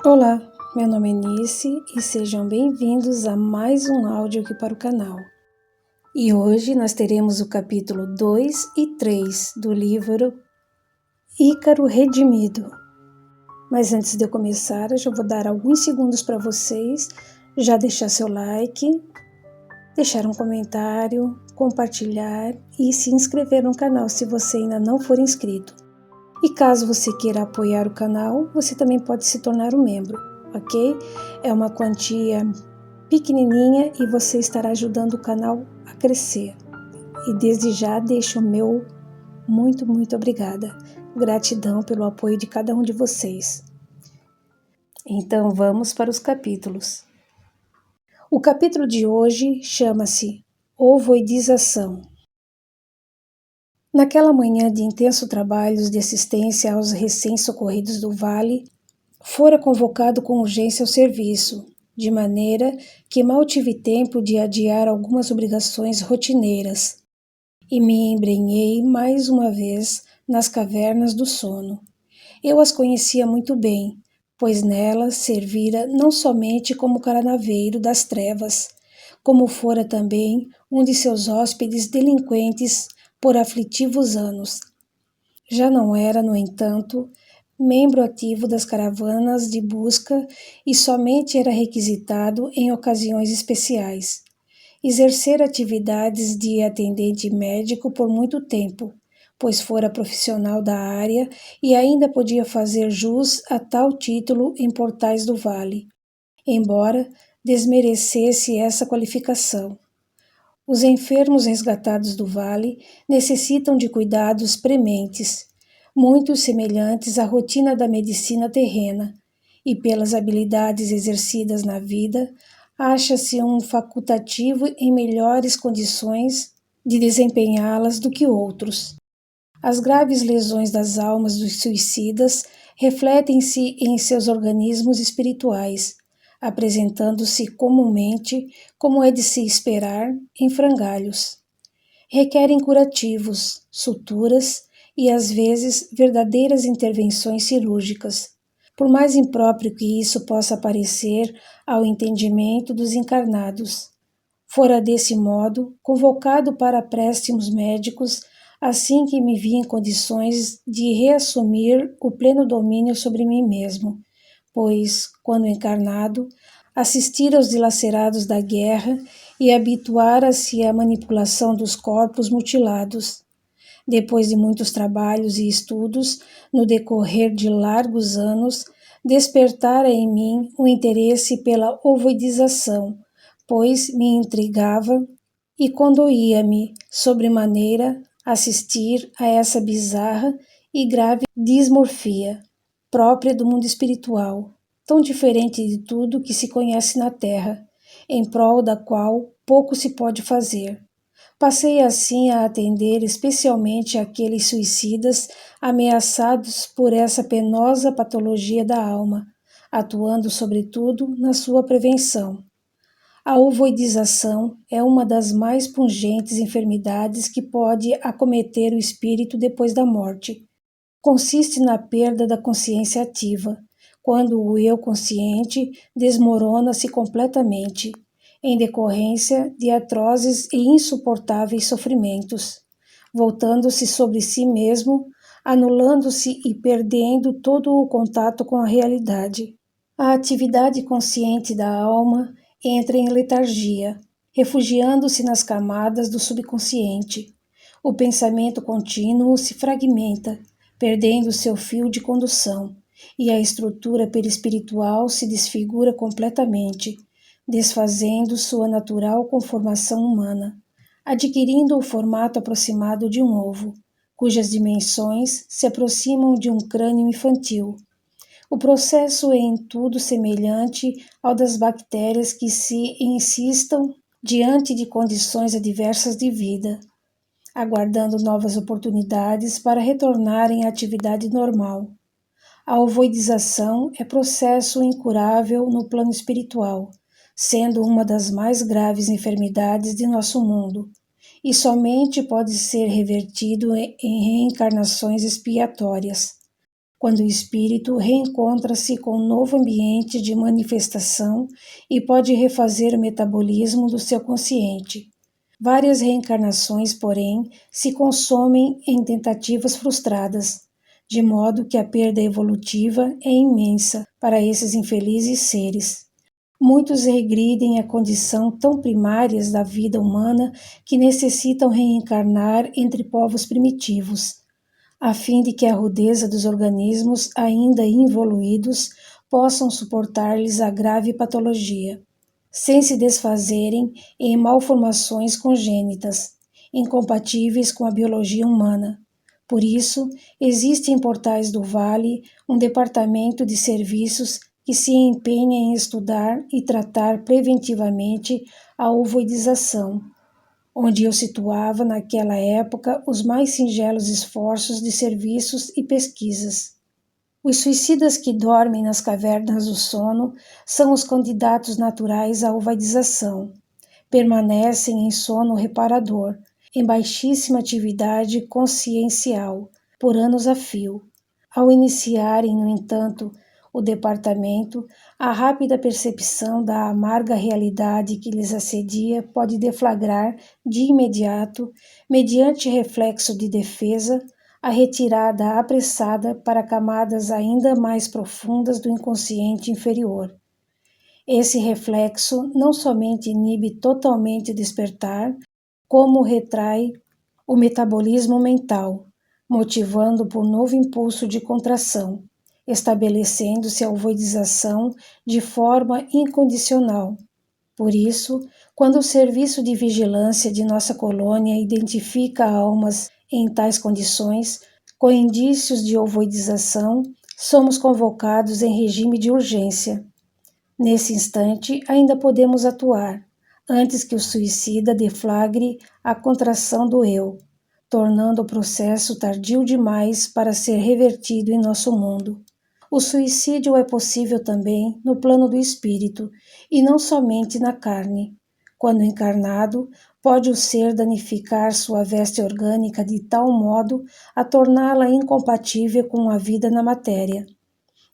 Olá, meu nome é Nice e sejam bem-vindos a mais um áudio aqui para o canal. E hoje nós teremos o capítulo 2 e 3 do livro Ícaro Redimido. Mas antes de eu começar, eu já vou dar alguns segundos para vocês já deixar seu like, deixar um comentário, compartilhar e se inscrever no canal se você ainda não for inscrito. E caso você queira apoiar o canal, você também pode se tornar um membro, ok? É uma quantia pequenininha e você estará ajudando o canal a crescer. E desde já deixo o meu muito obrigada. Gratidão pelo apoio de cada um de vocês. Então vamos para os capítulos. O capítulo de hoje chama-se Ovoidização. Naquela manhã de intenso trabalhos de assistência aos recém-socorridos do vale, fora convocado com urgência ao serviço, de maneira que mal tive tempo de adiar algumas obrigações rotineiras, e me embrenhei mais uma vez nas cavernas do sono. Eu as conhecia muito bem, pois nelas servira não somente como caranaveiro das trevas, como fora também um de seus hóspedes delinquentes por aflitivos anos. Já não era, no entanto, membro ativo das caravanas de busca e somente era requisitado em ocasiões especiais. Exercer atividades de atendente médico por muito tempo, pois fora profissional da área e ainda podia fazer jus a tal título em portais do vale, embora desmerecesse essa qualificação. Os enfermos resgatados do vale necessitam de cuidados prementes, muito semelhantes à rotina da medicina terrena, e pelas habilidades exercidas na vida, acha-se um facultativo em melhores condições de desempenhá-las do que outros. As graves lesões das almas dos suicidas refletem-se em seus organismos espirituais, apresentando-se comumente, como é de se esperar, em frangalhos. Requerem curativos, suturas e, às vezes, verdadeiras intervenções cirúrgicas, por mais impróprio que isso possa parecer ao entendimento dos encarnados. Fora desse modo convocado para préstimos médicos assim que me vi em condições de reassumir o pleno domínio sobre mim mesmo, pois, quando encarnado, assistir aos dilacerados da guerra e habituara-se à manipulação dos corpos mutilados. Depois de muitos trabalhos e estudos, no decorrer de largos anos, despertara em mim o interesse pela ovoidização, pois me intrigava e condoía-me, sobremaneira, assistir a essa bizarra e grave dismorfia, própria do mundo espiritual, tão diferente de tudo que se conhece na Terra, em prol da qual pouco se pode fazer. Passei assim a atender especialmente aqueles suicidas ameaçados por essa penosa patologia da alma, atuando sobretudo na sua prevenção. A ovoidização é uma das mais pungentes enfermidades que pode acometer o espírito depois da morte. Consiste na perda da consciência ativa, quando o eu consciente desmorona-se completamente, em decorrência de atrozes e insuportáveis sofrimentos, voltando-se sobre si mesmo, anulando-se e perdendo todo o contato com a realidade. A atividade consciente da alma entra em letargia, refugiando-se nas camadas do subconsciente. O pensamento contínuo se fragmenta, perdendo seu fio de condução, e a estrutura perispiritual se desfigura completamente, desfazendo sua natural conformação humana, adquirindo o formato aproximado de um ovo, cujas dimensões se aproximam de um crânio infantil. O processo é em tudo semelhante ao das bactérias que se insistam diante de condições adversas de vida, aguardando novas oportunidades para retornarem à atividade normal. A ovoidização é processo incurável no plano espiritual, sendo uma das mais graves enfermidades de nosso mundo, e somente pode ser revertido em reencarnações expiatórias. quando o espírito reencontra-se com um novo ambiente de manifestação e pode refazer o metabolismo do seu consciente. Várias reencarnações, porém, se consomem em tentativas frustradas, de modo que a perda evolutiva é imensa para esses infelizes seres. Muitos regridem à condição tão primárias da vida humana que necessitam reencarnar entre povos primitivos, a fim de que a rudeza dos organismos ainda involuídos possam suportar-lhes a grave patologia, sem se desfazerem em malformações congênitas, incompatíveis com a biologia humana. Por isso, existe em Portais do Vale um departamento de serviços que se empenha em estudar e tratar preventivamente a ovoidização, onde eu situava naquela época os mais singelos esforços de serviços e pesquisas. Os suicidas que dormem nas cavernas do sono são os candidatos naturais à ovoidização. Permanecem em sono reparador, em baixíssima atividade consciencial, por anos a fio. Ao iniciarem, no entanto, o departamento, a rápida percepção da amarga realidade que lhes assedia pode deflagrar, de imediato, mediante reflexo de defesa, a retirada apressada para camadas ainda mais profundas do inconsciente inferior. Esse reflexo não somente inibe totalmente o despertar, como retrai o metabolismo mental, motivando por novo impulso de contração, estabelecendo-se a ovoidização de forma incondicional. Por isso, quando o serviço de vigilância de nossa colônia identifica almas em tais condições, com indícios de ovoidização, somos convocados em regime de urgência. Nesse instante, ainda podemos atuar, antes que o suicida deflagre a contração do eu, tornando o processo tardio demais para ser revertido em nosso mundo. O suicídio é possível também no plano do espírito, e não somente na carne. Quando encarnado, pode o ser danificar sua veste orgânica de tal modo a torná-la incompatível com a vida na matéria.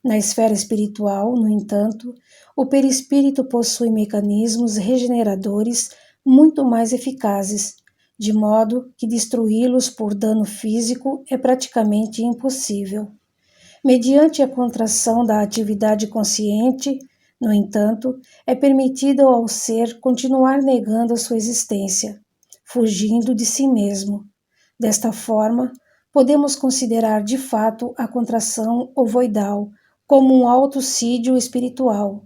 Na esfera espiritual, no entanto, o perispírito possui mecanismos regeneradores muito mais eficazes, de modo que destruí-los por dano físico é praticamente impossível. Mediante a contração da atividade consciente, no entanto, é permitido ao ser continuar negando a sua existência, fugindo de si mesmo. Desta forma, podemos considerar de fato a contração ovoidal como um autocídio espiritual.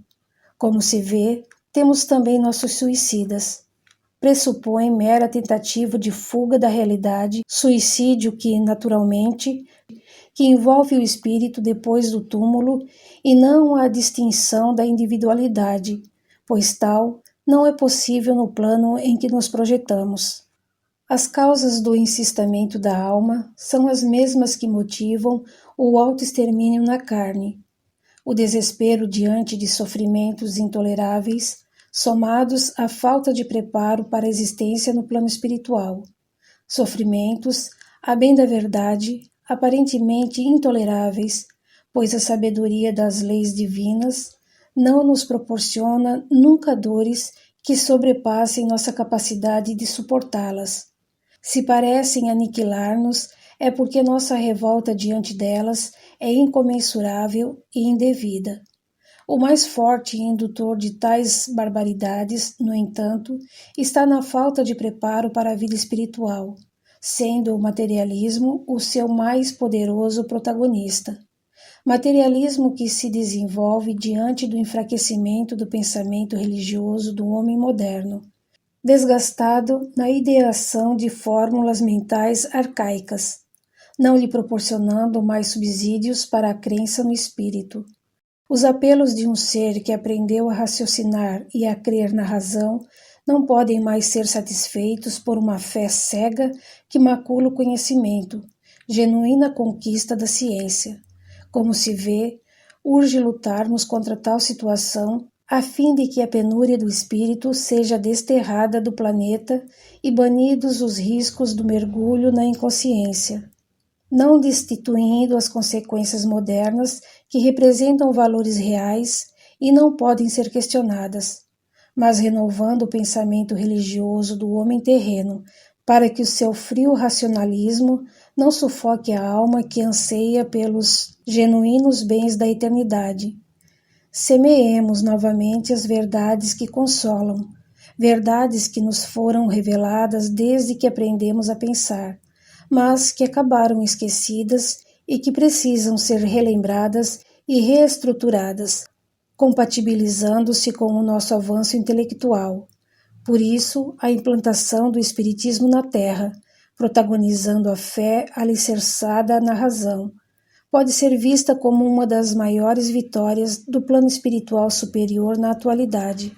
Como se vê, temos também nossos suicidas. Pressupõe mera tentativa de fuga da realidade, suicídio que envolve o espírito depois do túmulo e não a distinção da individualidade, pois tal não é possível no plano em que nos projetamos. As causas do encistamento da alma são as mesmas que motivam o autoextermínio na carne. O desespero diante de sofrimentos intoleráveis, somados à falta de preparo para a existência no plano espiritual. Sofrimentos, a bem da verdade, aparentemente intoleráveis, pois a sabedoria das leis divinas não nos proporciona nunca dores que sobrepassem nossa capacidade de suportá-las. Se parecem aniquilar-nos, é porque nossa revolta diante delas é incomensurável e indevida. O mais forte indutor de tais barbaridades, no entanto, está na falta de preparo para a vida espiritual, sendo o materialismo o seu mais poderoso protagonista. Materialismo que se desenvolve diante do enfraquecimento do pensamento religioso do homem moderno, desgastado na ideação de fórmulas mentais arcaicas, não lhe proporcionando mais subsídios para a crença no espírito. Os apelos de um ser que aprendeu a raciocinar e a crer na razão não podem mais ser satisfeitos por uma fé cega que macula o conhecimento, genuína conquista da ciência. Como se vê, urge lutarmos contra tal situação a fim de que a penúria do espírito seja desterrada do planeta e banidos os riscos do mergulho na inconsciência. não destituindo as consequências modernas que representam valores reais e não podem ser questionadas, mas renovando o pensamento religioso do homem terreno, para que o seu frio racionalismo não sufoque a alma que anseia pelos genuínos bens da eternidade. Semeemos novamente as verdades que consolam, verdades que nos foram reveladas desde que aprendemos a pensar, mas que acabaram esquecidas e que precisam ser relembradas e reestruturadas, compatibilizando-se com o nosso avanço intelectual. Por isso, a implantação do Espiritismo na Terra, protagonizando a fé alicerçada na razão, pode ser vista como uma das maiores vitórias do plano espiritual superior na atualidade.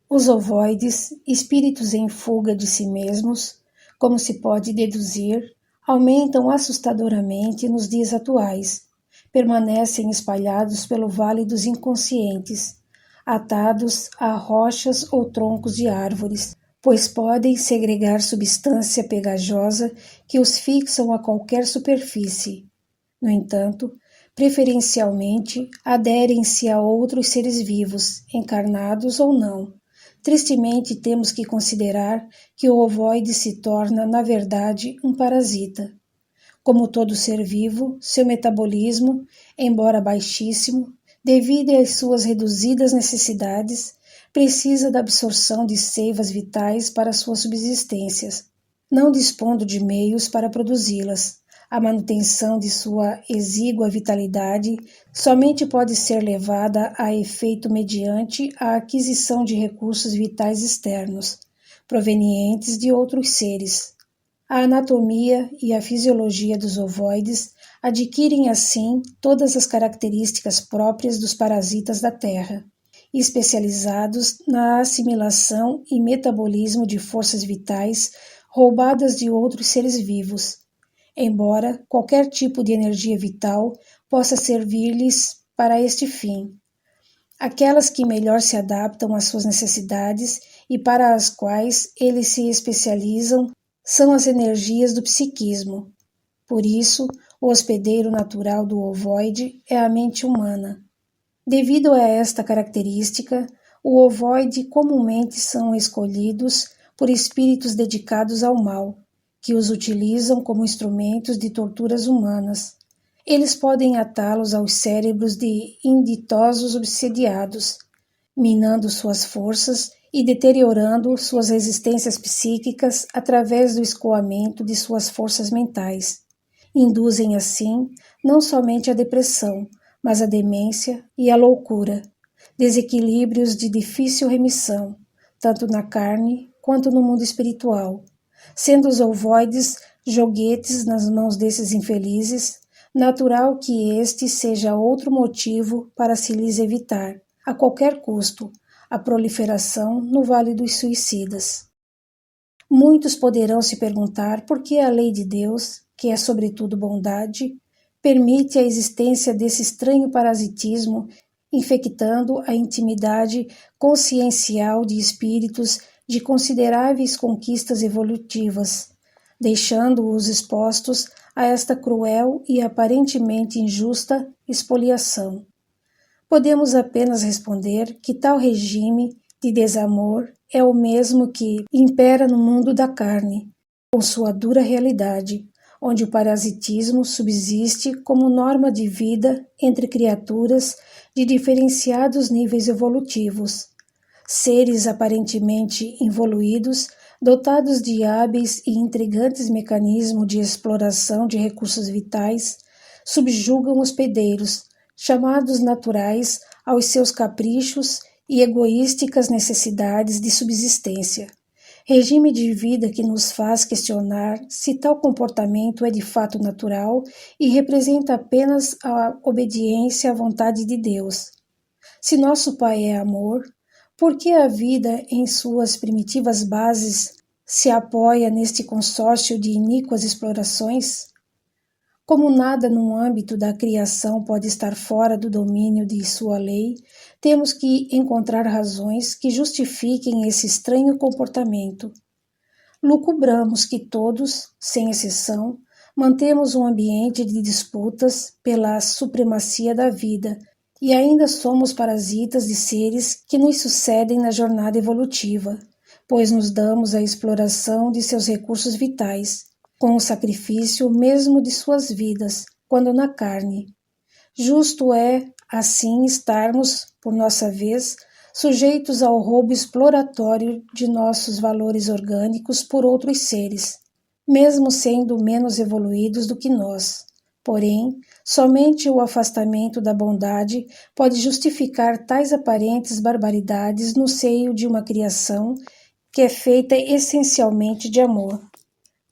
Os ovoides, espíritos em fuga de si mesmos, como se pode deduzir, aumentam assustadoramente nos dias atuais, permanecem espalhados pelo vale dos inconscientes, atados a rochas ou troncos de árvores, pois podem segregar substância pegajosa que os fixam a qualquer superfície. No entanto, preferencialmente aderem-se a outros seres vivos, encarnados ou não. Tristemente temos que considerar que o ovoide se torna, na verdade, um parasita. Como todo ser vivo, seu metabolismo, embora baixíssimo, devido às suas reduzidas necessidades, precisa da absorção de seivas vitais para sua subsistência, não dispondo de meios para produzi-las. A manutenção de sua exígua vitalidade somente pode ser levada a efeito mediante a aquisição de recursos vitais externos, provenientes de outros seres. A anatomia e a fisiologia dos ovoides adquirem assim todas as características próprias dos parasitas da Terra, especializados na assimilação e metabolismo de forças vitais roubadas de outros seres vivos, embora qualquer tipo de energia vital possa servir-lhes para este fim. Aquelas que melhor se adaptam às suas necessidades e para as quais eles se especializam são as energias do psiquismo. Por isso, o hospedeiro natural do ovoide é a mente humana. Devido a esta característica, o ovoide comumente são escolhidos por espíritos dedicados ao mal, que os utilizam como instrumentos de torturas humanas. Eles podem atá-los aos cérebros de inditosos obsediados, minando suas forças e deteriorando suas resistências psíquicas através do escoamento de suas forças mentais. Induzem assim não somente a depressão, mas a demência e a loucura, desequilíbrios de difícil remissão, tanto na carne quanto no mundo espiritual. Sendo os ovoides joguetes nas mãos desses infelizes, natural que este seja outro motivo para se lhes evitar, a qualquer custo, a proliferação no Vale dos Suicidas. Muitos poderão se perguntar por que a lei de Deus, que é sobretudo bondade, permite a existência desse estranho parasitismo, infectando a intimidade consciencial de espíritos de consideráveis conquistas evolutivas, deixando-os expostos a esta cruel e aparentemente injusta expoliação. Podemos apenas responder que tal regime de desamor é o mesmo que impera no mundo da carne, com sua dura realidade, onde o parasitismo subsiste como norma de vida entre criaturas de diferenciados níveis evolutivos. Seres aparentemente involuídos, dotados de hábeis e intrigantes mecanismos de exploração de recursos vitais, subjugam hospedeiros, chamados naturais aos seus caprichos e egoísticas necessidades de subsistência. Regime de vida que nos faz questionar se tal comportamento é de fato natural e representa apenas a obediência à vontade de Deus. Se nosso Pai é amor, por que a vida em suas primitivas bases se apoia neste consórcio de iníquas explorações? Como nada no âmbito da criação pode estar fora do domínio de sua lei, temos que encontrar razões que justifiquem esse estranho comportamento. Lucubramos que todos, sem exceção, mantemos um ambiente de disputas pela supremacia da vida e ainda somos parasitas de seres que nos sucedem na jornada evolutiva, pois nos damos à exploração de seus recursos vitais, com o sacrifício mesmo de suas vidas, quando na carne. Justo é, assim, estarmos, por nossa vez, sujeitos ao roubo exploratório de nossos valores orgânicos por outros seres, mesmo sendo menos evoluídos do que nós. Porém, somente o afastamento da bondade pode justificar tais aparentes barbaridades no seio de uma criação que é feita essencialmente de amor.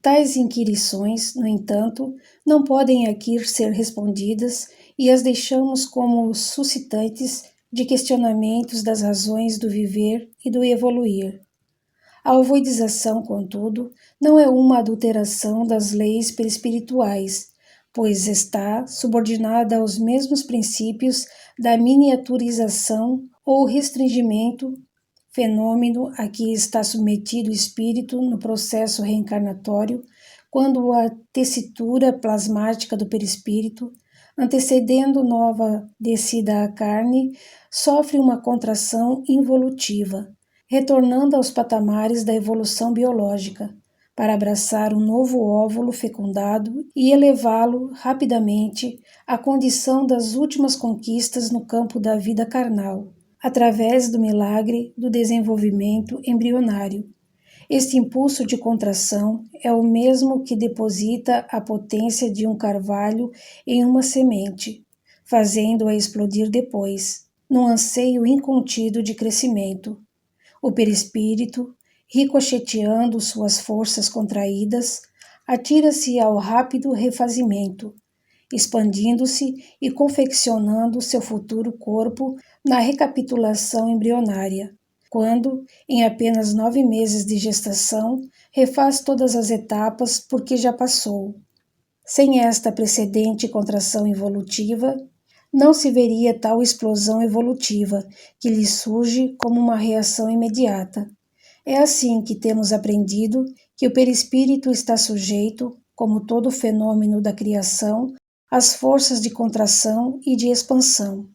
Tais inquirições, no entanto, não podem aqui ser respondidas e as deixamos como suscitantes de questionamentos das razões do viver e do evoluir. A ovoidização, contudo, não é uma adulteração das leis perispirituais, pois está subordinada aos mesmos princípios da miniaturização ou restringimento, fenômeno a que está submetido o espírito no processo reencarnatório, quando a tessitura plasmática do perispírito, antecedendo nova descida à carne, sofre uma contração involutiva, retornando aos patamares da evolução biológica, para abraçar um novo óvulo fecundado e elevá-lo rapidamente à condição das últimas conquistas no campo da vida carnal, através do milagre do desenvolvimento embrionário. Este impulso de contração é o mesmo que deposita a potência de um carvalho em uma semente, fazendo-a explodir depois, num anseio incontido de crescimento. O perispírito, ricocheteando suas forças contraídas, atira-se ao rápido refazimento, expandindo-se e confeccionando seu futuro corpo na recapitulação embrionária, quando, em apenas 9 meses de gestação, refaz todas as etapas por que já passou. Sem esta precedente contração evolutiva, não se veria tal explosão evolutiva, que lhe surge como uma reação imediata. É assim que temos aprendido que o perispírito está sujeito, como todo fenômeno da criação, às forças de contração e de expansão.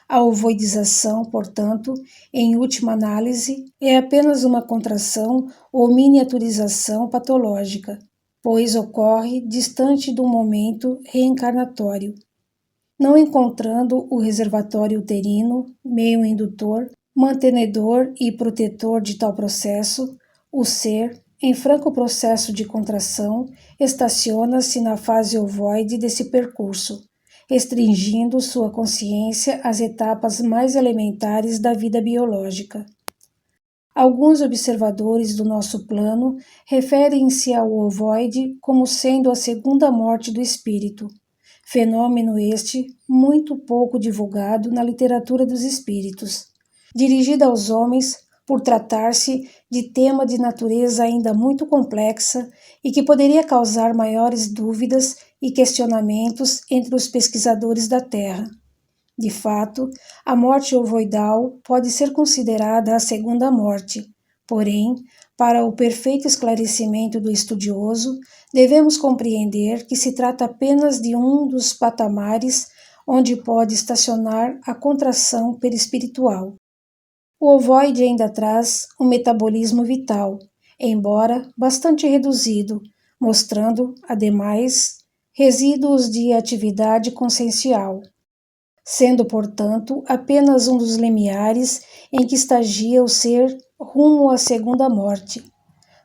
A ovoidização, portanto, em última análise, é apenas uma contração ou miniaturização patológica, pois ocorre distante do momento reencarnatório. Não encontrando o reservatório uterino, meio indutor, mantenedor e protetor de tal processo, o ser, em franco processo de contração, estaciona-se na fase ovoide desse percurso, restringindo sua consciência às etapas mais elementares da vida biológica. Alguns observadores do nosso plano referem-se ao ovoide como sendo a segunda morte do espírito, fenômeno este muito pouco divulgado na literatura dos espíritos, dirigida aos homens por tratar-se de tema de natureza ainda muito complexa e que poderia causar maiores dúvidas e questionamentos entre os pesquisadores da Terra. De fato, a morte ovoidal pode ser considerada a segunda morte, porém, para o perfeito esclarecimento do estudioso, devemos compreender que se trata apenas de um dos patamares onde pode estacionar a contração perispiritual. O ovoide ainda traz um metabolismo vital, embora bastante reduzido, mostrando, ademais, resíduos de atividade consciencial, sendo, portanto, apenas um dos limiares em que estagia o ser rumo à segunda morte.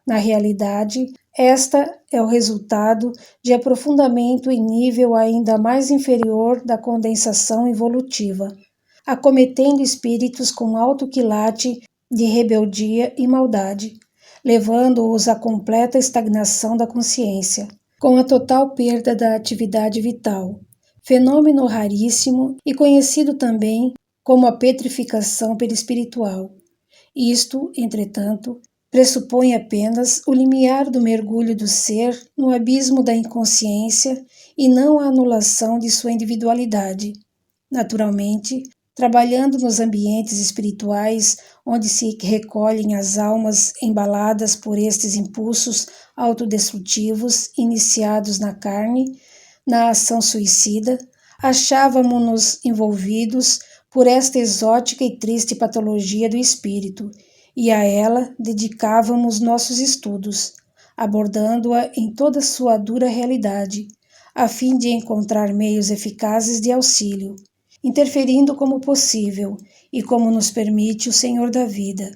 Na realidade, esta é o resultado de aprofundamento em nível ainda mais inferior da condensação evolutiva, acometendo espíritos com alto quilate de rebeldia e maldade, levando-os à completa estagnação da consciência, com a total perda da atividade vital, fenômeno raríssimo e conhecido também como a petrificação perispiritual. Isto, entretanto, pressupõe apenas o limiar do mergulho do ser no abismo da inconsciência e não a anulação de sua individualidade. Naturalmente, trabalhando nos ambientes espirituais onde se recolhem as almas embaladas por estes impulsos autodestrutivos iniciados na carne, na ação suicida, achávamo-nos envolvidos por esta exótica e triste patologia do espírito, e a ela dedicávamos nossos estudos, abordando-a em toda sua dura realidade, a fim de encontrar meios eficazes de auxílio, interferindo como possível e como nos permite o Senhor da vida.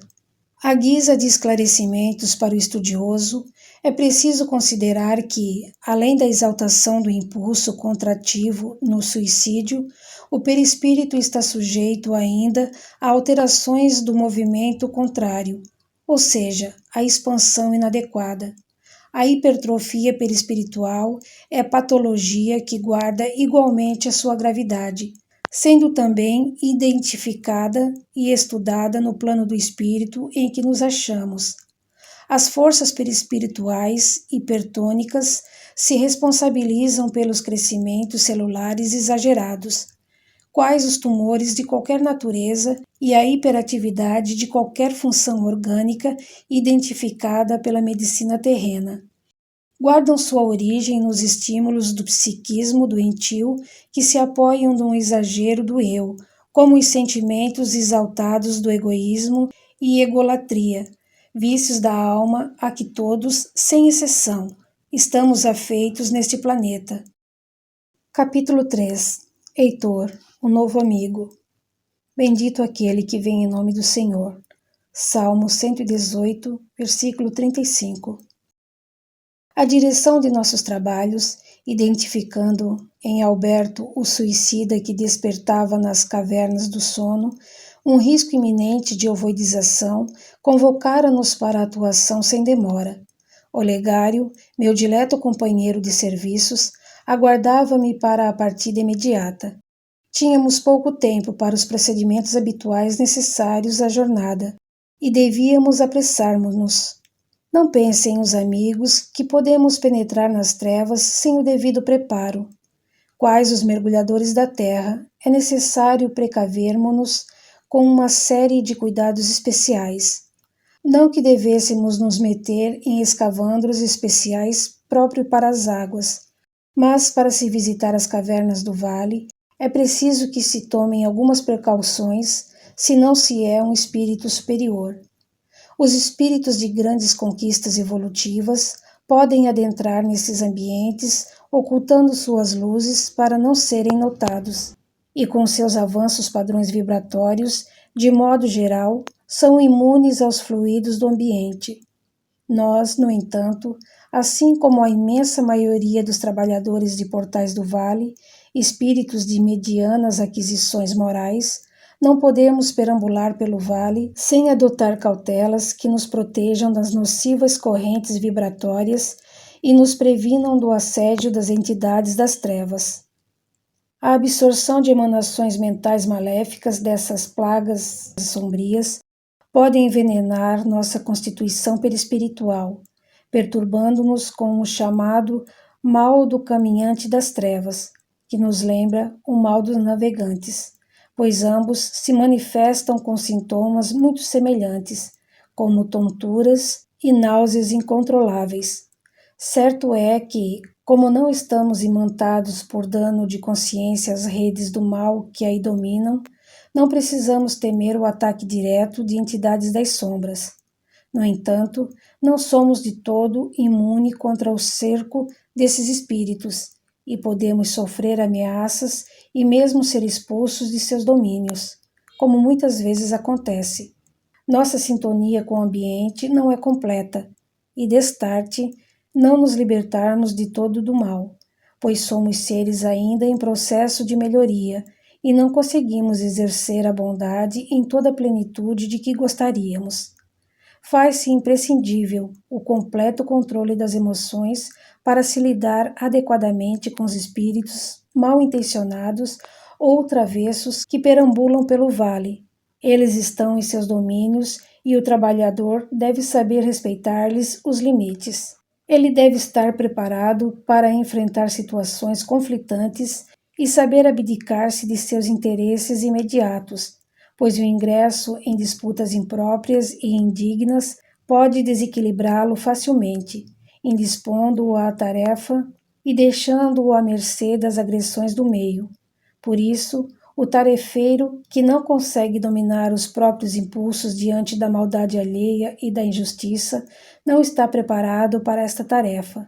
À guisa de esclarecimentos para o estudioso, é preciso considerar que, além da exaltação do impulso contrativo no suicídio, o perispírito está sujeito ainda a alterações do movimento contrário, ou seja, a expansão inadequada. A hipertrofia perispiritual é patologia que guarda igualmente a sua gravidade, sendo também identificada e estudada no plano do espírito em que nos achamos. As forças perispirituais hipertônicas se responsabilizam pelos crescimentos celulares exagerados, quais os tumores de qualquer natureza e a hiperatividade de qualquer função orgânica identificada pela medicina terrena. Guardam sua origem nos estímulos do psiquismo doentio que se apoiam num exagero do eu, como os sentimentos exaltados do egoísmo e egolatria, vícios da alma a que todos, sem exceção, estamos afeitos neste planeta. Capítulo 3. Heitor, o novo amigo. Bendito aquele que vem em nome do Senhor. Salmo 118, versículo 35. A direção de nossos trabalhos, identificando em Alberto o suicida que despertava nas cavernas do sono, um risco iminente de ovoidização, convocara-nos para a atuação sem demora. Olegário, meu dileto companheiro de serviços, aguardava-me para a partida imediata. Tínhamos pouco tempo para os procedimentos habituais necessários à jornada, e devíamos apressarmos-nos. Não pensem os amigos que podemos penetrar nas trevas sem o devido preparo. Quais os mergulhadores da terra, é necessário precavermos-nos com uma série de cuidados especiais. Não que devêssemos nos meter em escavandros especiais próprio para as águas, mas para se visitar as cavernas do vale, é preciso que se tomem algumas precauções, se não se é um espírito superior. Os espíritos de grandes conquistas evolutivas podem adentrar nesses ambientes, ocultando suas luzes para não serem notados, e com seus avanços padrões vibratórios, de modo geral, são imunes aos fluidos do ambiente. Nós, no entanto, assim como a imensa maioria dos trabalhadores de Portais do Vale, espíritos de medianas aquisições morais, não podemos perambular pelo vale sem adotar cautelas que nos protejam das nocivas correntes vibratórias e nos previnam do assédio das entidades das trevas. A absorção de emanações mentais maléficas dessas plagas sombrias pode envenenar nossa constituição perispiritual, perturbando-nos com o chamado mal do caminhante das trevas, que nos lembra o mal dos navegantes, pois ambos se manifestam com sintomas muito semelhantes, como tonturas e náuseas incontroláveis. Certo é que, como não estamos imantados por dano de consciência às redes do mal que aí dominam, não precisamos temer o ataque direto de entidades das sombras. No entanto, não somos de todo imune contra o cerco desses espíritos, e podemos sofrer ameaças e mesmo ser expulsos de seus domínios, como muitas vezes acontece. Nossa sintonia com o ambiente não é completa, e destarte não nos libertarmos de todo do mal, pois somos seres ainda em processo de melhoria e não conseguimos exercer a bondade em toda a plenitude de que gostaríamos. Faz-se imprescindível o completo controle das emoções para se lidar adequadamente com os espíritos mal intencionados ou travessos que perambulam pelo vale. Eles estão em seus domínios e o trabalhador deve saber respeitar-lhes os limites. Ele deve estar preparado para enfrentar situações conflitantes e saber abdicar-se de seus interesses imediatos, pois o ingresso em disputas impróprias e indignas pode desequilibrá-lo facilmente, indispondo-o à tarefa e deixando-o à mercê das agressões do meio. Por isso, o tarefeiro, que não consegue dominar os próprios impulsos diante da maldade alheia e da injustiça, não está preparado para esta tarefa.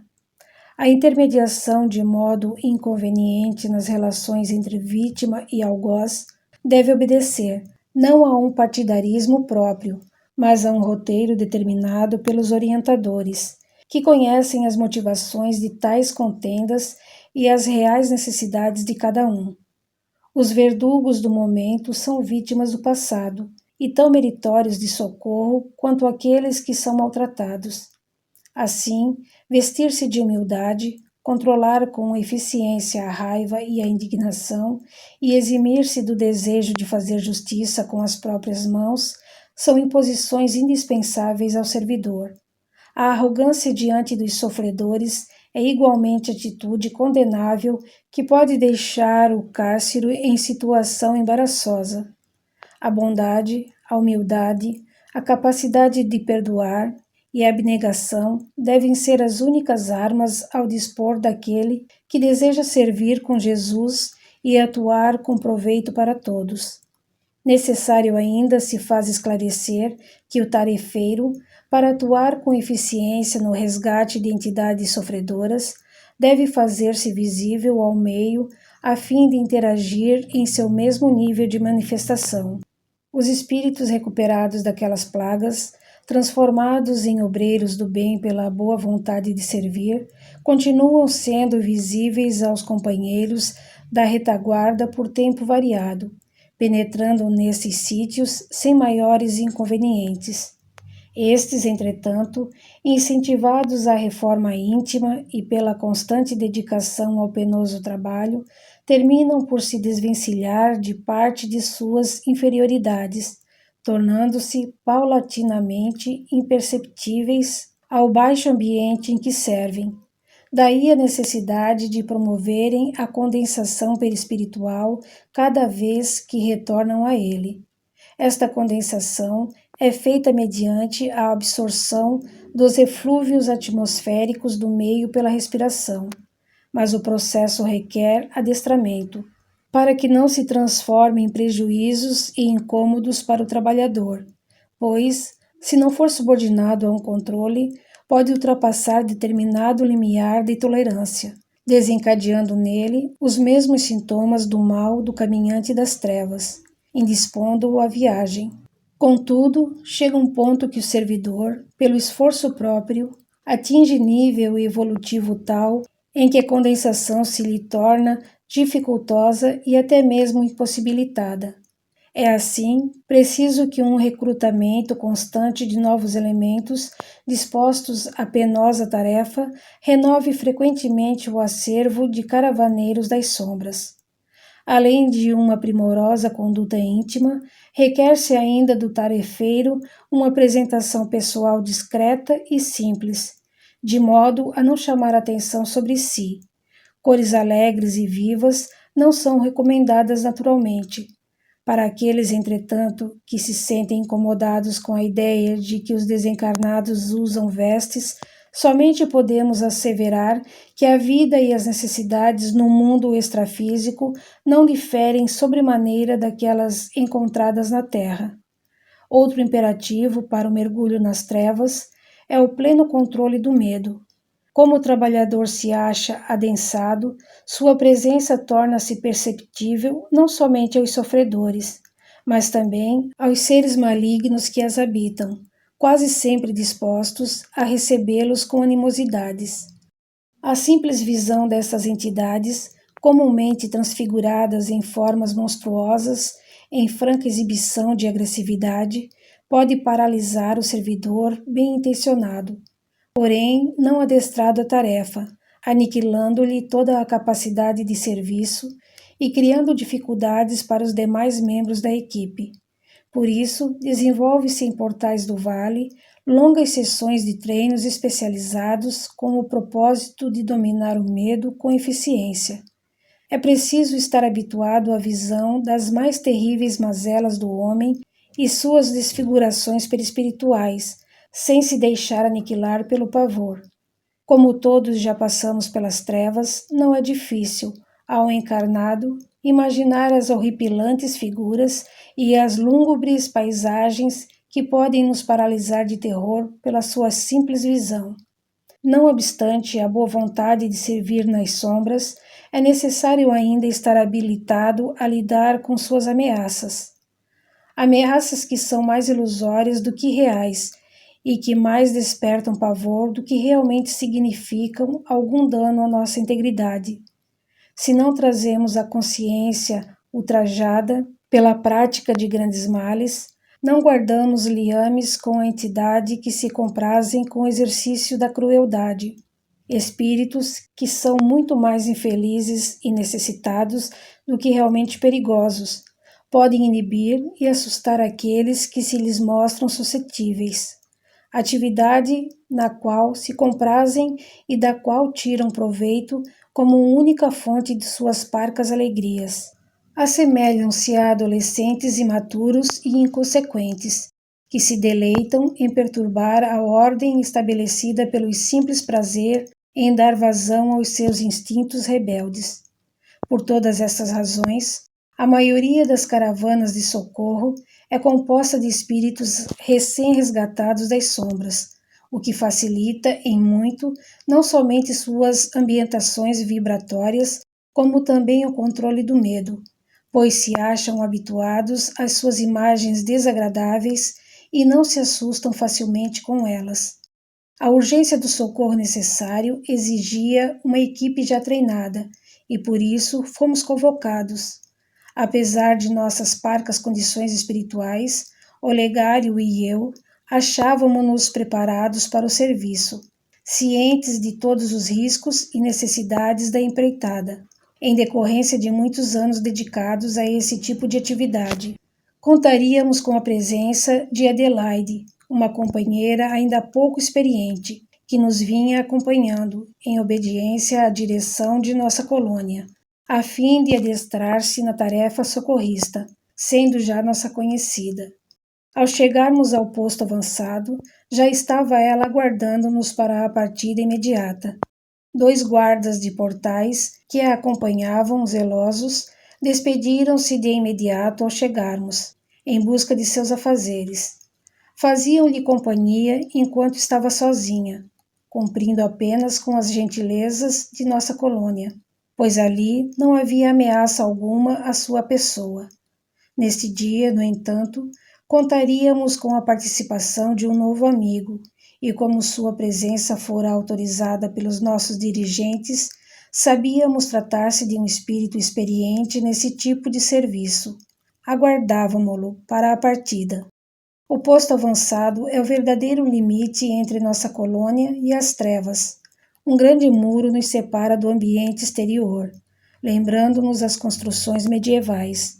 A intermediação de modo inconveniente nas relações entre vítima e algoz deve obedecer, não a um partidarismo próprio, mas a um roteiro determinado pelos orientadores, que conhecem as motivações de tais contendas e as reais necessidades de cada um. Os verdugos do momento são vítimas do passado e tão meritórios de socorro quanto aqueles que são maltratados. Assim, vestir-se de humildade, controlar com eficiência a raiva e a indignação e eximir-se do desejo de fazer justiça com as próprias mãos são imposições indispensáveis ao servidor. A arrogância diante dos sofredores é igualmente atitude condenável que pode deixar o cárcero em situação embaraçosa. A bondade, a humildade, a capacidade de perdoar e a abnegação devem ser as únicas armas ao dispor daquele que deseja servir com Jesus e atuar com proveito para todos. Necessário ainda se faz esclarecer que o tarefeiro, para atuar com eficiência no resgate de entidades sofredoras, deve fazer-se visível ao meio a fim de interagir em seu mesmo nível de manifestação. Os espíritos recuperados daquelas plagas, transformados em obreiros do bem pela boa vontade de servir, continuam sendo visíveis aos companheiros da retaguarda por tempo variado, penetrando nesses sítios sem maiores inconvenientes. Estes, entretanto, incentivados à reforma íntima e pela constante dedicação ao penoso trabalho, terminam por se desvencilhar de parte de suas inferioridades, tornando-se paulatinamente imperceptíveis ao baixo ambiente em que servem. Daí a necessidade de promoverem a condensação perispiritual cada vez que retornam a ele. Esta condensação é feita mediante a absorção dos eflúvios atmosféricos do meio pela respiração, mas o processo requer adestramento, para que não se transforme em prejuízos e incômodos para o trabalhador, pois, se não for subordinado a um controle, pode ultrapassar determinado limiar de tolerância, desencadeando nele os mesmos sintomas do mal do caminhante das trevas, indispondo-o à viagem. Contudo, chega um ponto que o servidor, pelo esforço próprio, atinge nível evolutivo tal em que a condensação se lhe torna dificultosa e até mesmo impossibilitada. É assim preciso que um recrutamento constante de novos elementos dispostos à penosa tarefa renove frequentemente o acervo de caravaneiros das sombras. Além de uma primorosa conduta íntima, requer-se ainda do tarefeiro uma apresentação pessoal discreta e simples, de modo a não chamar atenção sobre si. Cores alegres e vivas não são recomendadas naturalmente. Para aqueles, entretanto, que se sentem incomodados com a ideia de que os desencarnados usam vestes, somente podemos asseverar que a vida e as necessidades no mundo extrafísico não diferem sobremaneira daquelas encontradas na Terra. Outro imperativo para o mergulho nas trevas é o pleno controle do medo. Como o trabalhador se acha adensado, sua presença torna-se perceptível não somente aos sofredores, mas também aos seres malignos que as habitam, quase sempre dispostos a recebê-los com animosidades. A simples visão dessas entidades, comumente transfiguradas em formas monstruosas, em franca exibição de agressividade, pode paralisar o servidor bem-intencionado, porém não adestrado à tarefa, aniquilando-lhe toda a capacidade de serviço e criando dificuldades para os demais membros da equipe. Por isso, desenvolve-se em Portais do Vale longas sessões de treinos especializados com o propósito de dominar o medo com eficiência. É preciso estar habituado à visão das mais terríveis mazelas do homem e suas desfigurações perispirituais, sem se deixar aniquilar pelo pavor. Como todos já passamos pelas trevas, não é difícil, ao encarnado, imaginar as horripilantes figuras e as lúgubres paisagens que podem nos paralisar de terror pela sua simples visão. Não obstante a boa vontade de servir nas sombras, é necessário ainda estar habilitado a lidar com suas ameaças. Ameaças que são mais ilusórias do que reais e que mais despertam pavor do que realmente significam algum dano à nossa integridade. Se não trazemos a consciência ultrajada pela prática de grandes males, não guardamos liames com a entidade que se comprazem com o exercício da crueldade. Espíritos que são muito mais infelizes e necessitados do que realmente perigosos, podem inibir e assustar aqueles que se lhes mostram suscetíveis. Atividade na qual se comprazem e da qual tiram proveito como única fonte de suas parcas alegrias. Assemelham-se a adolescentes imaturos e inconsequentes, que se deleitam em perturbar a ordem estabelecida pelo simples prazer em dar vazão aos seus instintos rebeldes. Por todas essas razões, a maioria das caravanas de socorro é composta de espíritos recém-resgatados das sombras, o que facilita em muito não somente suas ambientações vibratórias, como também o controle do medo, pois se acham habituados às suas imagens desagradáveis e não se assustam facilmente com elas. A urgência do socorro necessário exigia uma equipe já treinada, e por isso fomos convocados. Apesar de nossas parcas condições espirituais, Olegário e eu achávamos-nos preparados para o serviço, cientes de todos os riscos e necessidades da empreitada, em decorrência de muitos anos dedicados a esse tipo de atividade. Contaríamos com a presença de Adelaide, uma companheira ainda pouco experiente, que nos vinha acompanhando, em obediência à direção de nossa colônia, a fim de adestrar-se na tarefa socorrista, sendo já nossa conhecida. Ao chegarmos ao posto avançado, já estava ela aguardando-nos para a partida imediata. 2 guardas de portais, que a acompanhavam zelosos, despediram-se de imediato ao chegarmos, em busca de seus afazeres. Faziam-lhe companhia enquanto estava sozinha, cumprindo apenas com as gentilezas de nossa colônia, pois ali não havia ameaça alguma à sua pessoa. Neste dia, no entanto, contaríamos com a participação de um novo amigo, e como sua presença fora autorizada pelos nossos dirigentes, sabíamos tratar-se de um espírito experiente nesse tipo de serviço. Aguardávamo-lo para a partida. O posto avançado é o verdadeiro limite entre nossa colônia e as trevas. Um grande muro nos separa do ambiente exterior, lembrando-nos as construções medievais.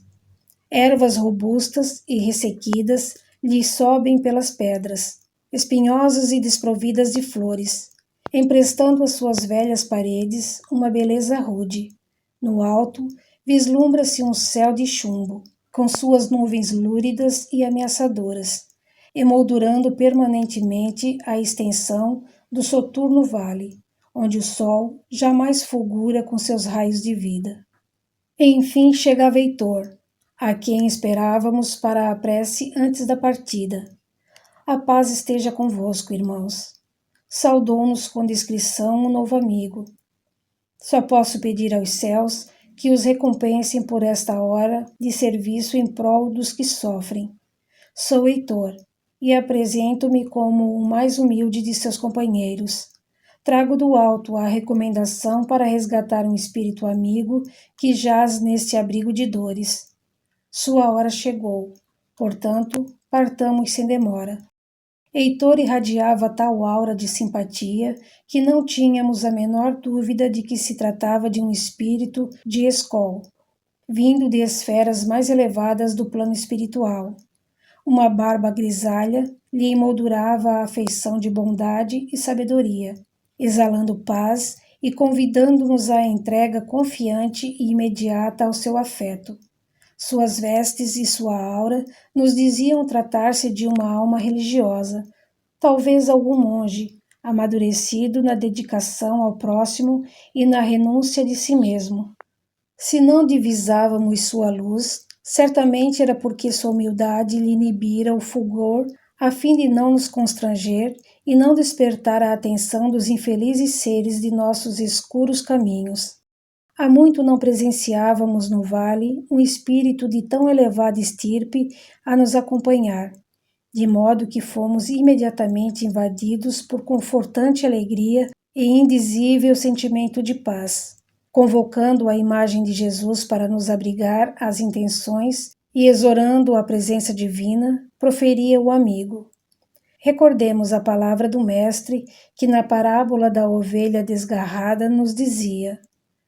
Ervas robustas e ressequidas lhe sobem pelas pedras, espinhosas e desprovidas de flores, emprestando às suas velhas paredes uma beleza rude. No alto, vislumbra-se um céu de chumbo, com suas nuvens lúridas e ameaçadoras, emoldurando permanentemente a extensão do soturno vale, onde o sol jamais fulgura com seus raios de vida. Enfim chegava Heitor, a quem esperávamos para a prece antes da partida. A paz esteja convosco, irmãos. Saudou-nos com discrição um novo amigo. Só posso pedir aos céus que os recompensem por esta hora de serviço em prol dos que sofrem. Sou Heitor, e apresento-me como o mais humilde de seus companheiros. Trago do alto a recomendação para resgatar um espírito amigo que jaz neste abrigo de dores. Sua hora chegou, portanto, partamos sem demora. Heitor irradiava tal aura de simpatia que não tínhamos a menor dúvida de que se tratava de um espírito de escol, vindo de esferas mais elevadas do plano espiritual. Uma barba grisalha lhe emoldurava a afeição de bondade e sabedoria, exalando paz e convidando-nos à entrega confiante e imediata ao seu afeto. Suas vestes e sua aura nos diziam tratar-se de uma alma religiosa, talvez algum monge, amadurecido na dedicação ao próximo e na renúncia de si mesmo. Se não divisávamos sua luz, certamente era porque sua humildade lhe inibira o fulgor a fim de não nos constranger e não despertar a atenção dos infelizes seres de nossos escuros caminhos. Há muito não presenciávamos no vale um espírito de tão elevada estirpe a nos acompanhar, de modo que fomos imediatamente invadidos por confortante alegria e indizível sentimento de paz. Convocando a imagem de Jesus para nos abrigar às intenções e exorando a presença divina, proferia o amigo. Recordemos a palavra do Mestre que na parábola da ovelha desgarrada nos dizia: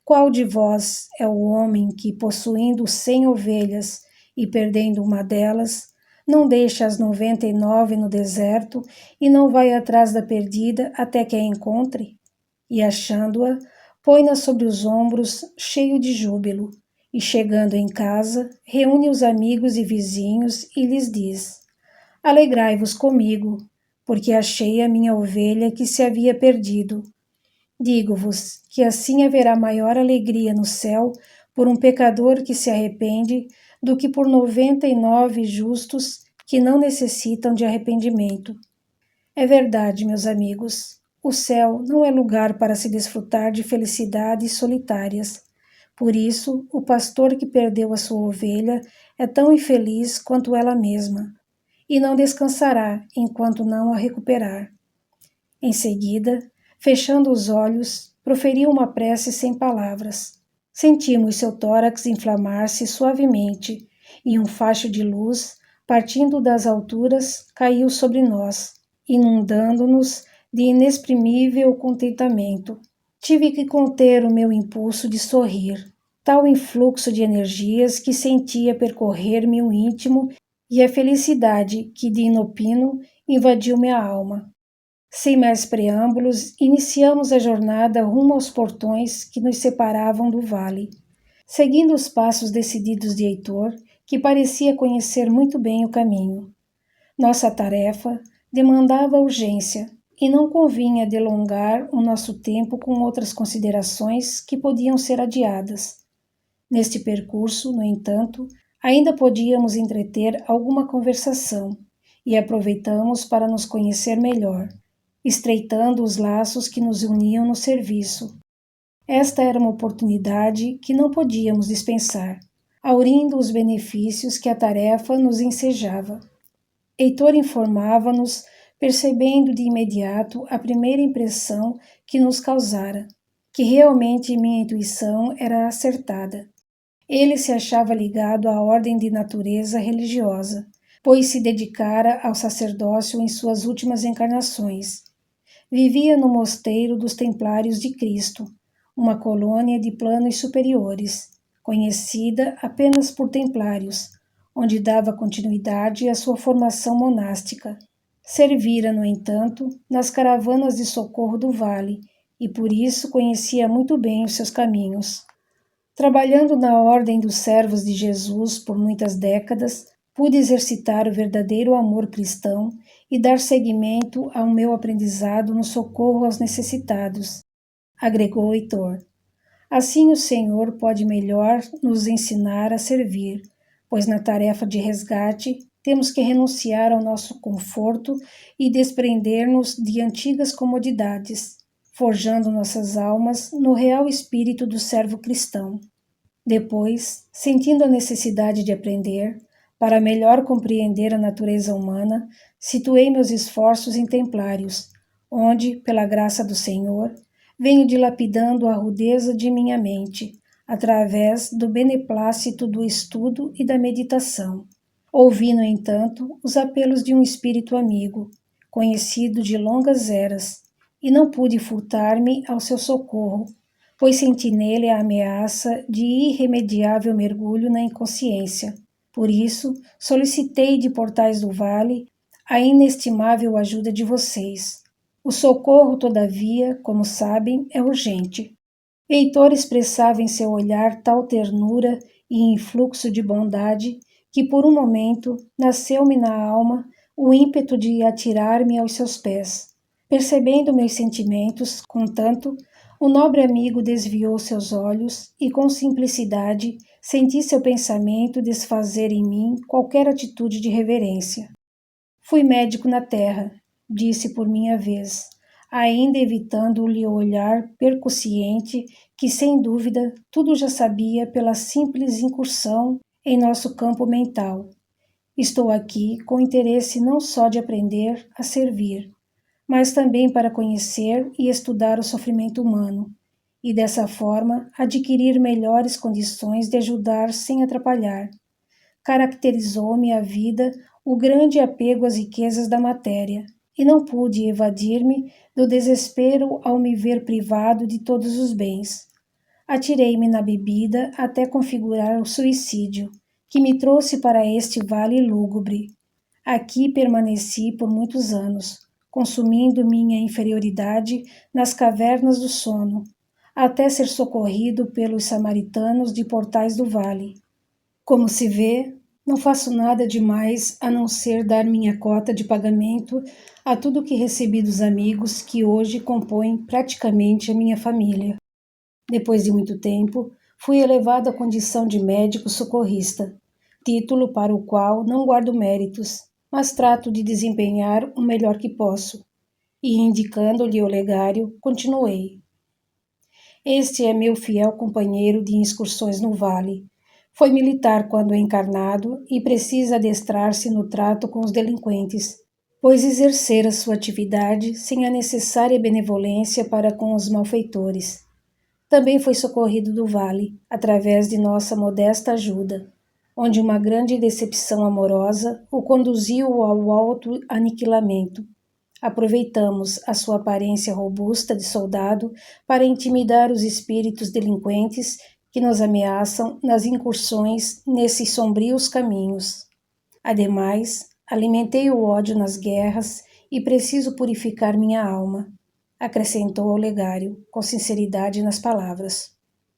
qual de vós é o homem que, possuindo 100 ovelhas e perdendo uma delas, não deixa as 99 no deserto e não vai atrás da perdida até que a encontre? E achando-a, põe-na sobre os ombros, cheio de júbilo, e chegando em casa, reúne os amigos e vizinhos e lhes diz: alegrai-vos comigo, porque achei a minha ovelha que se havia perdido. Digo-vos que assim haverá maior alegria no céu por um pecador que se arrepende do que por 99 justos que não necessitam de arrependimento. É verdade, meus amigos, o céu não é lugar para se desfrutar de felicidades solitárias. Por isso, o pastor que perdeu a sua ovelha é tão infeliz quanto ela mesma, e não descansará enquanto não a recuperar. Em seguida, fechando os olhos, proferiu uma prece sem palavras. Sentimos seu tórax inflamar-se suavemente, e um facho de luz, partindo das alturas, caiu sobre nós, inundando-nos de inexprimível contentamento. Tive que conter o meu impulso de sorrir, tal influxo de energias que sentia percorrer-me o íntimo e a felicidade que de inopino invadiu minha alma. Sem mais preâmbulos, iniciamos a jornada rumo aos portões que nos separavam do vale. Seguindo os passos decididos de Heitor, que parecia conhecer muito bem o caminho. Nossa tarefa demandava urgência e não convinha delongar o nosso tempo com outras considerações que podiam ser adiadas. Neste percurso, no entanto, ainda podíamos entreter alguma conversação e aproveitamos para nos conhecer melhor, estreitando os laços que nos uniam no serviço. Esta era uma oportunidade que não podíamos dispensar, aurindo os benefícios que a tarefa nos ensejava. Heitor informava-nos, percebendo de imediato a primeira impressão que nos causara, que realmente minha intuição era acertada. Ele se achava ligado à ordem de natureza religiosa, pois se dedicara ao sacerdócio em suas últimas encarnações. Vivia no mosteiro dos Templários de Cristo, uma colônia de planos superiores, conhecida apenas por templários, onde dava continuidade à sua formação monástica. Servira, no entanto, nas caravanas de socorro do vale e por isso conhecia muito bem os seus caminhos. Trabalhando na Ordem dos Servos de Jesus por muitas décadas, pude exercitar o verdadeiro amor cristão e dar seguimento ao meu aprendizado no socorro aos necessitados, agregou Heitor. Assim o Senhor pode melhor nos ensinar a servir, pois na tarefa de resgate temos que renunciar ao nosso conforto e desprender-nos de antigas comodidades, forjando nossas almas no real espírito do servo cristão. Depois, sentindo a necessidade de aprender, para melhor compreender a natureza humana, situei meus esforços em Templários, onde, pela graça do Senhor, venho dilapidando a rudeza de minha mente, através do beneplácito do estudo e da meditação. Ouvi, no entanto, os apelos de um espírito amigo, conhecido de longas eras, e não pude furtar-me ao seu socorro, pois senti nele a ameaça de irremediável mergulho na inconsciência. Por isso, solicitei de Portais do Vale a inestimável ajuda de vocês. O socorro, todavia, como sabem, é urgente. Heitor expressava em seu olhar tal ternura e influxo de bondade que, por um momento, nasceu-me na alma o ímpeto de atirar-me aos seus pés. Percebendo meus sentimentos, contanto, o nobre amigo desviou seus olhos e, com simplicidade, senti seu pensamento desfazer em mim qualquer atitude de reverência. Fui médico na terra, disse por minha vez, ainda evitando-lhe o olhar percussiente que, sem dúvida, tudo já sabia pela simples incursão em nosso campo mental. Estou aqui com interesse não só de aprender a servir, mas também para conhecer e estudar o sofrimento humano, e dessa forma adquirir melhores condições de ajudar sem atrapalhar. Caracterizou-me a vida o grande apego às riquezas da matéria, e não pude evadir-me do desespero ao me ver privado de todos os bens. Atirei-me na bebida até configurar o suicídio, que me trouxe para este vale lúgubre. Aqui permaneci por muitos anos, consumindo minha inferioridade nas cavernas do sono, até ser socorrido pelos samaritanos de Portais do Vale. Como se vê, não faço nada demais a não ser dar minha cota de pagamento a tudo que recebi dos amigos que hoje compõem praticamente a minha família. Depois de muito tempo, fui elevado à condição de médico socorrista, título para o qual não guardo méritos, mas trato de desempenhar o melhor que posso. E, indicando-lhe o legário, continuei. Este é meu fiel companheiro de excursões no vale. Foi militar quando encarnado e precisa adestrar-se no trato com os delinquentes, pois exercera sua atividade sem a necessária benevolência para com os malfeitores. Também foi socorrido do vale, através de nossa modesta ajuda, onde uma grande decepção amorosa o conduziu ao auto-aniquilamento. Aproveitamos a sua aparência robusta de soldado para intimidar os espíritos delinquentes que nos ameaçam nas incursões nesses sombrios caminhos. Ademais, alimentei o ódio nas guerras e preciso purificar minha alma, acrescentou Olegário, com sinceridade nas palavras.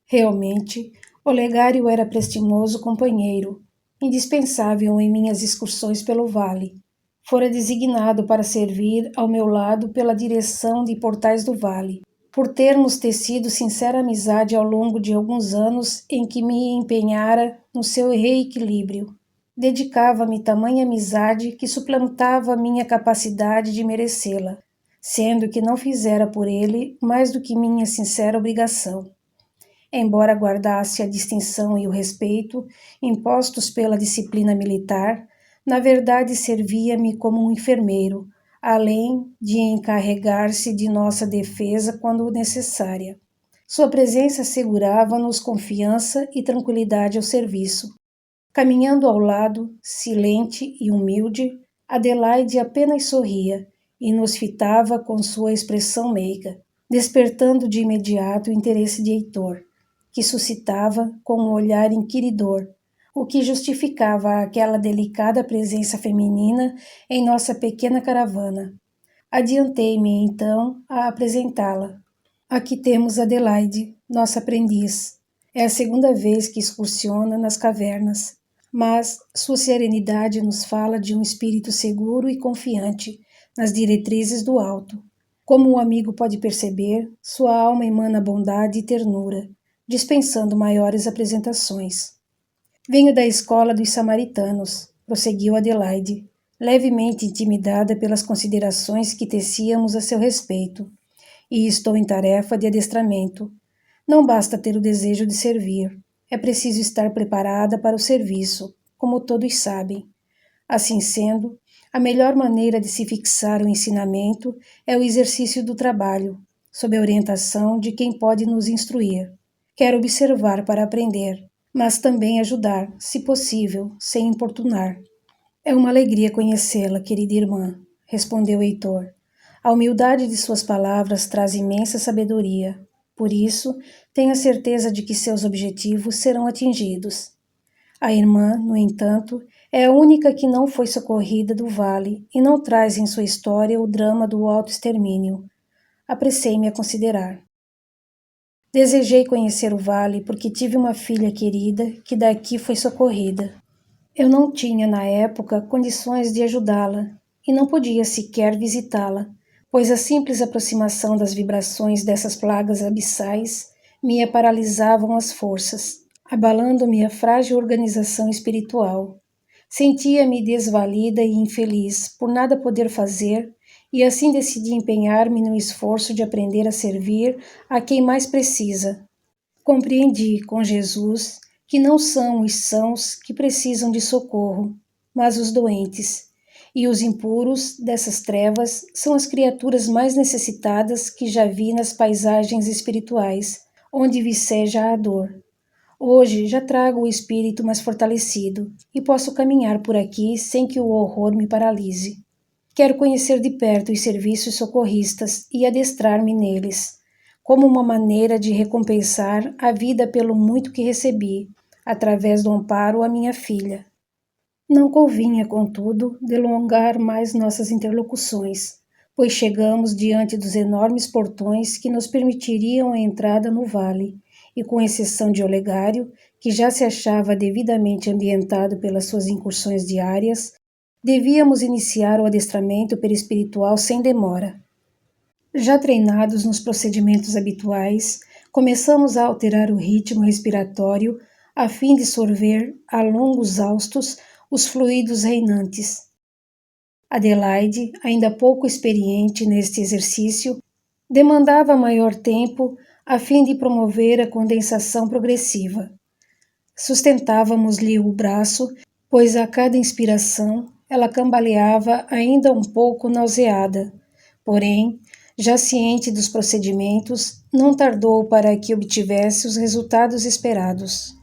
Realmente, Olegário era prestimoso companheiro, indispensável em minhas excursões pelo vale. Fora designado para servir ao meu lado pela direção de Portais do Vale, por termos tecido sincera amizade ao longo de alguns anos em que me empenhara no seu reequilíbrio. Dedicava-me tamanha amizade que suplantava minha capacidade de merecê-la, sendo que não fizera por ele mais do que minha sincera obrigação. Embora guardasse a distinção e o respeito impostos pela disciplina militar, na verdade servia-me como um enfermeiro, além de encarregar-se de nossa defesa quando necessária. Sua presença assegurava-nos confiança e tranquilidade ao serviço. Caminhando ao lado, silente e humilde, Adelaide apenas sorria e nos fitava com sua expressão meiga, despertando de imediato o interesse de Heitor, que suscitava com um olhar inquiridor, o que justificava aquela delicada presença feminina em nossa pequena caravana. Adiantei-me, então, a apresentá-la. Aqui temos Adelaide, nossa aprendiz. É a segunda vez que excursiona nas cavernas, mas sua serenidade nos fala de um espírito seguro e confiante nas diretrizes do alto. Como o amigo pode perceber, sua alma emana bondade e ternura, dispensando maiores apresentações. Venho da escola dos samaritanos, prosseguiu Adelaide, levemente intimidada pelas considerações que tecíamos a seu respeito, e estou em tarefa de adestramento. Não basta ter o desejo de servir, é preciso estar preparada para o serviço, como todos sabem. Assim sendo, a melhor maneira de se fixar o ensinamento é o exercício do trabalho, sob a orientação de quem pode nos instruir. Quero observar para aprender, mas também ajudar, se possível, sem importunar. É uma alegria conhecê-la, querida irmã, respondeu Heitor. A humildade de suas palavras traz imensa sabedoria. Por isso, tenho a certeza de que seus objetivos serão atingidos. A irmã, no entanto, É a única que não foi socorrida do vale e não traz em sua história o drama do autoextermínio. Apressei-me a considerar. Desejei conhecer o vale porque tive uma filha querida que daqui foi socorrida. Eu não tinha, na época, condições de ajudá-la e não podia sequer visitá-la, pois a simples aproximação das vibrações dessas plagas abissais me paralisavam as forças, abalando minha frágil organização espiritual. Sentia-me desvalida e infeliz por nada poder fazer e assim decidi empenhar-me no esforço de aprender a servir a quem mais precisa. Compreendi com Jesus que não são os sãos que precisam de socorro, mas os doentes, e os impuros dessas trevas são as criaturas mais necessitadas que já vi nas paisagens espirituais, onde viceja a dor. Hoje já trago o espírito mais fortalecido e posso caminhar por aqui sem que o horror me paralise. Quero conhecer de perto os serviços socorristas e adestrar-me neles, como uma maneira de recompensar a vida pelo muito que recebi, através do amparo à minha filha. Não convinha, contudo, delongar mais nossas interlocuções, pois chegamos diante dos enormes portões que nos permitiriam a entrada no vale, e com exceção de Olegário, que já se achava devidamente ambientado pelas suas incursões diárias, devíamos iniciar o adestramento perispiritual sem demora. Já treinados nos procedimentos habituais, começamos a alterar o ritmo respiratório a fim de sorver a longos haustos os fluidos reinantes. Adelaide, ainda pouco experiente neste exercício, demandava maior tempo a fim de promover a condensação progressiva. Sustentávamos-lhe o braço, pois a cada inspiração ela cambaleava ainda um pouco nauseada. Porém, já ciente dos procedimentos, não tardou para que obtivesse os resultados esperados.